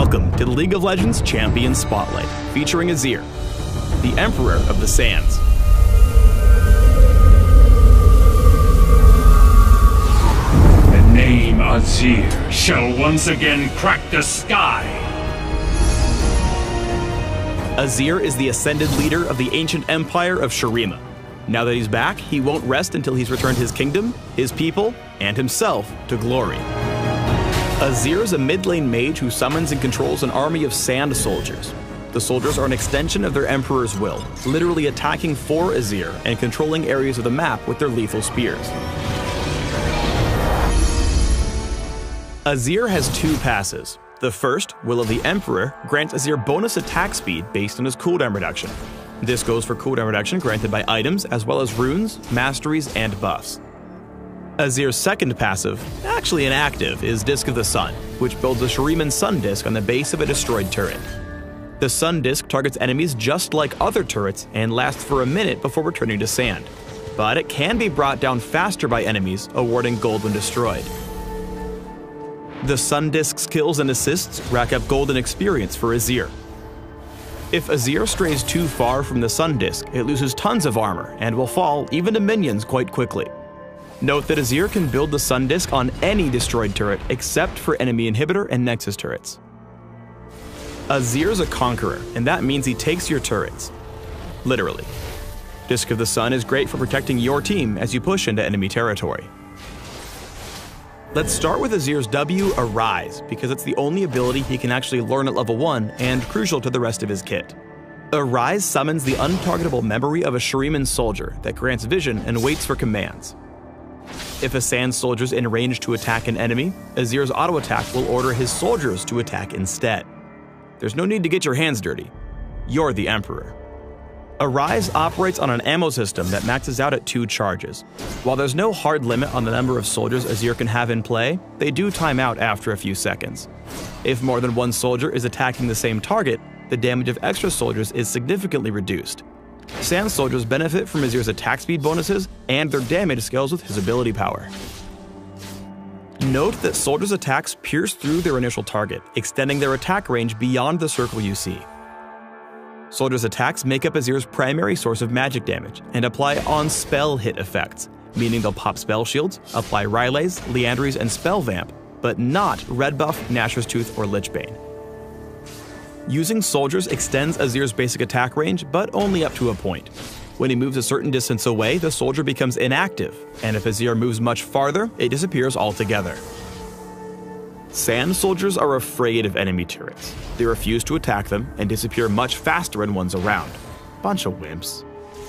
Welcome to the League of Legends Champion Spotlight, featuring Azir, the Emperor of the Sands. The name Azir shall once again crack the sky. Azir is the ascended leader of the ancient empire of Shurima. Now that he's back, he won't rest until he's returned his kingdom, his people, and himself to glory. Azir is a mid-lane mage who summons and controls an army of sand soldiers. The soldiers are an extension of their emperor's will, literally attacking for Azir and controlling areas of the map with their lethal spears. Azir has two passes. The first, Will of the Emperor, grants Azir bonus attack speed based on his cooldown reduction. This goes for cooldown reduction granted by items as well as runes, masteries, and buffs. Azir's second passive, actually inactive, is Disk of the Sun, which builds a Shuriman Sun Disk on the base of a destroyed turret. The Sun Disk targets enemies just like other turrets and lasts for a minute before returning to sand, but it can be brought down faster by enemies, awarding gold when destroyed. The Sun Disk's kills and assists rack up golden experience for Azir. If Azir strays too far from the Sun Disk, it loses tons of armor and will fall even to minions quite quickly. Note that Azir can build the Sun Disk on any destroyed turret except for enemy inhibitor and Nexus turrets. Azir's a conqueror, and that means he takes your turrets. Literally. Disk of the Sun is great for protecting your team as you push into enemy territory. Let's start with Azir's W, Arise, because it's the only ability he can actually learn at level 1 and crucial to the rest of his kit. Arise summons the untargetable memory of a Shuriman soldier that grants vision and waits for commands. If a sand soldier's in range to attack an enemy, Azir's auto attack will order his soldiers to attack instead. There's no need to get your hands dirty. You're the Emperor. Arise operates on an ammo system that maxes out at 2 charges. While there's no hard limit on the number of soldiers Azir can have in play, they do time out after a few seconds. If more than one soldier is attacking the same target, the damage of extra soldiers is significantly reduced. Sand soldiers benefit from Azir's attack speed bonuses, and their damage scales with his ability power. Note that soldiers' attacks pierce through their initial target, extending their attack range beyond the circle you see. Soldiers' attacks make up Azir's primary source of magic damage and apply on-spell hit effects, meaning they'll pop spell shields, apply Rylays, Liandry's, and Spell Vamp, but not Red Buff, Nashor's Tooth, or Lichbane. Using soldiers extends Azir's basic attack range, but only up to a point. When he moves a certain distance away, the soldier becomes inactive, and if Azir moves much farther, it disappears altogether. Sand soldiers are afraid of enemy turrets. They refuse to attack them and disappear much faster when one's around. Bunch of wimps.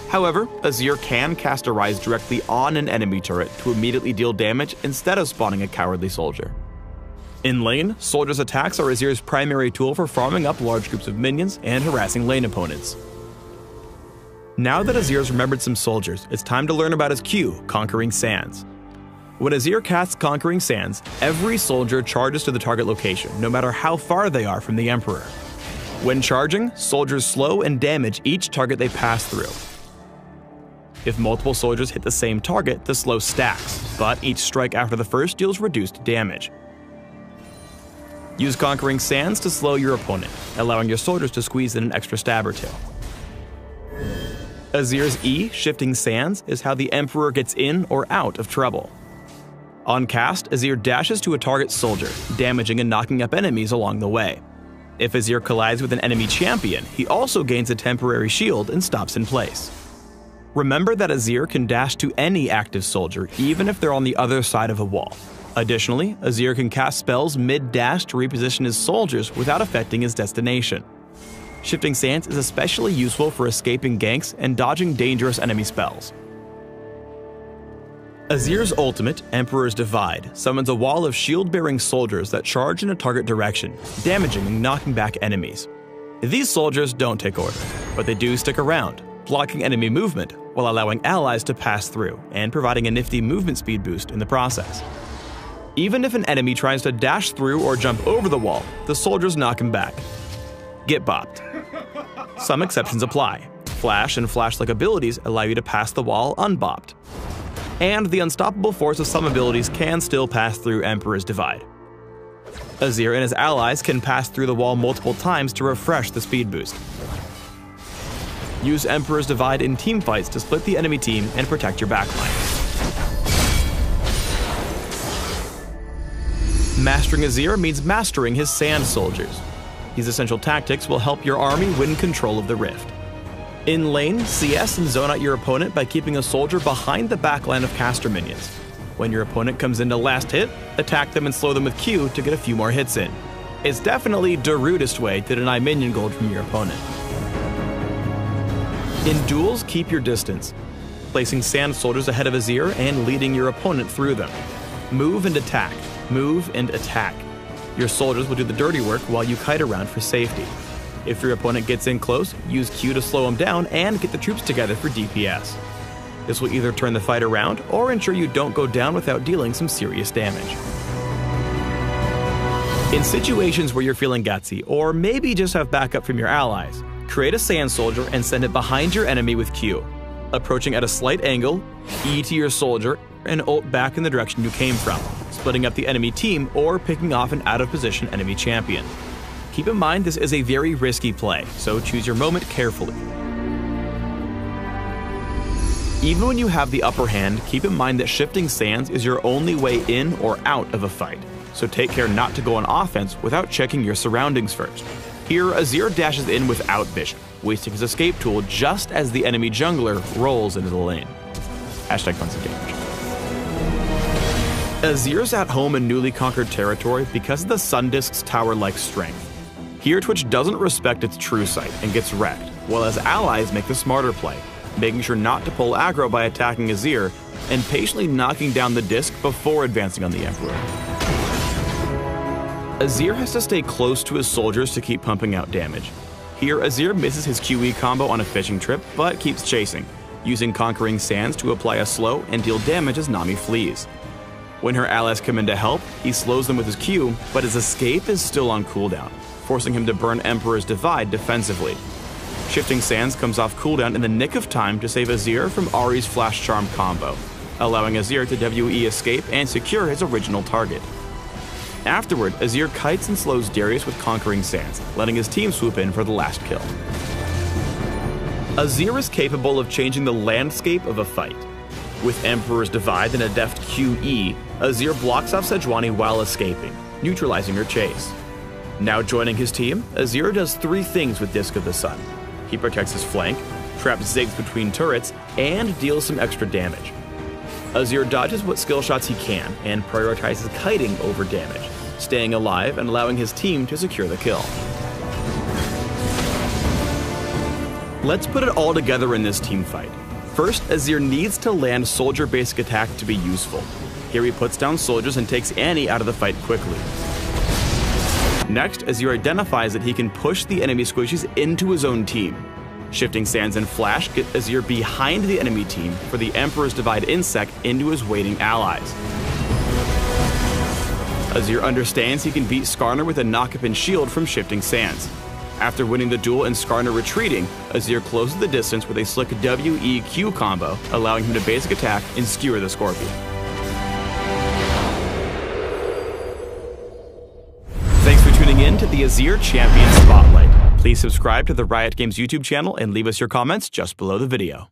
However, Azir can cast Arise directly on an enemy turret to immediately deal damage instead of spawning a cowardly soldier. In lane, soldiers' attacks are Azir's primary tool for farming up large groups of minions and harassing lane opponents. Now that Azir's remembered some soldiers, it's time to learn about his Q, Conquering Sands. When Azir casts Conquering Sands, every soldier charges to the target location, no matter how far they are from the Emperor. When charging, soldiers slow and damage each target they pass through. If multiple soldiers hit the same target, the slow stacks, but each strike after the first deals reduced damage. Use Conquering Sands to slow your opponent, allowing your soldiers to squeeze in an extra stab or two. Azir's E, Shifting Sands, is how the Emperor gets in or out of trouble. On cast, Azir dashes to a target soldier, damaging and knocking up enemies along the way. If Azir collides with an enemy champion, he also gains a temporary shield and stops in place. Remember that Azir can dash to any active soldier, even if they're on the other side of a wall. Additionally, Azir can cast spells mid-dash to reposition his soldiers without affecting his destination. Shifting Sands is especially useful for escaping ganks and dodging dangerous enemy spells. Azir's ultimate, Emperor's Divide, summons a wall of shield-bearing soldiers that charge in a target direction, damaging and knocking back enemies. These soldiers don't take order, but they do stick around, blocking enemy movement while allowing allies to pass through and providing a nifty movement speed boost in the process. Even if an enemy tries to dash through or jump over the wall, the soldiers knock him back. Get bopped. Some exceptions apply. Flash and Flash-like abilities allow you to pass the wall unbopped. And the unstoppable force of some abilities can still pass through Emperor's Divide. Azir and his allies can pass through the wall multiple times to refresh the speed boost. Use Emperor's Divide in teamfights to split the enemy team and protect your backline. Mastering Azir means mastering his sand soldiers. These essential tactics will help your army win control of the rift. In lane, CS and zone out your opponent by keeping a soldier behind the backline of caster minions. When your opponent comes in to last hit, attack them and slow them with Q to get a few more hits in. It's definitely the rudest way to deny minion gold from your opponent. In duels, keep your distance, placing sand soldiers ahead of Azir and leading your opponent through them. Move and attack. Move and attack. Your soldiers will do the dirty work while you kite around for safety. If your opponent gets in close, use Q to slow him down and get the troops together for DPS. This will either turn the fight around or ensure you don't go down without dealing some serious damage. In situations where you're feeling gutsy, or maybe just have backup from your allies, create a sand soldier and send it behind your enemy with Q. Approaching at a slight angle, E to your soldier, and ult back in the direction you came from, splitting up the enemy team or picking off an out-of-position enemy champion. Keep in mind this is a very risky play, so choose your moment carefully. Even when you have the upper hand, keep in mind that shifting sands is your only way in or out of a fight, so take care not to go on offense without checking your surroundings first. Here, Azir dashes in without vision, wasting his escape tool just as the enemy jungler rolls into the lane. #Points of damage. Azir's at home in newly conquered territory because of the Sun Disk's tower-like strength. Here, Twitch doesn't respect its true sight and gets wrecked, while his allies make the smarter play, making sure not to pull aggro by attacking Azir and patiently knocking down the disc before advancing on the Emperor. Azir has to stay close to his soldiers to keep pumping out damage. Here, Azir misses his QE combo on a fishing trip, but keeps chasing, using Conquering Sands to apply a slow and deal damage as Nami flees. When her allies come in to help, he slows them with his Q, but his escape is still on cooldown, forcing him to burn Emperor's Divide defensively. Shifting Sands comes off cooldown in the nick of time to save Azir from Ahri's Flash Charm combo, allowing Azir to WE escape and secure his original target. Afterward, Azir kites and slows Darius with Conquering Sands, letting his team swoop in for the last kill. Azir is capable of changing the landscape of a fight. With Emperor's Divide and a deft QE, Azir blocks off Sejuani while escaping, neutralizing her chase. Now joining his team, Azir does 3 things with Disc of the Sun. He protects his flank, traps Ziggs between turrets, and deals some extra damage. Azir dodges what skill shots he can and prioritizes kiting over damage, staying alive and allowing his team to secure the kill. Let's put it all together in this team fight. First, Azir needs to land soldier basic attack to be useful. Here he puts down soldiers and takes Annie out of the fight quickly. Next, Azir identifies that he can push the enemy squishies into his own team. Shifting Sands and Flash get Azir behind the enemy team for the Emperor's Divide insect into his waiting allies. Azir understands he can beat Skarner with a knock-up and shield from Shifting Sands. After winning the duel and Skarner retreating, Azir closes the distance with a slick WEQ combo, allowing him to basic attack and skewer the Scorpion. Thanks for tuning in to the Azir Champion Spotlight. Please subscribe to the Riot Games YouTube channel and leave us your comments just below the video.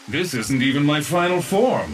This isn't even my final form.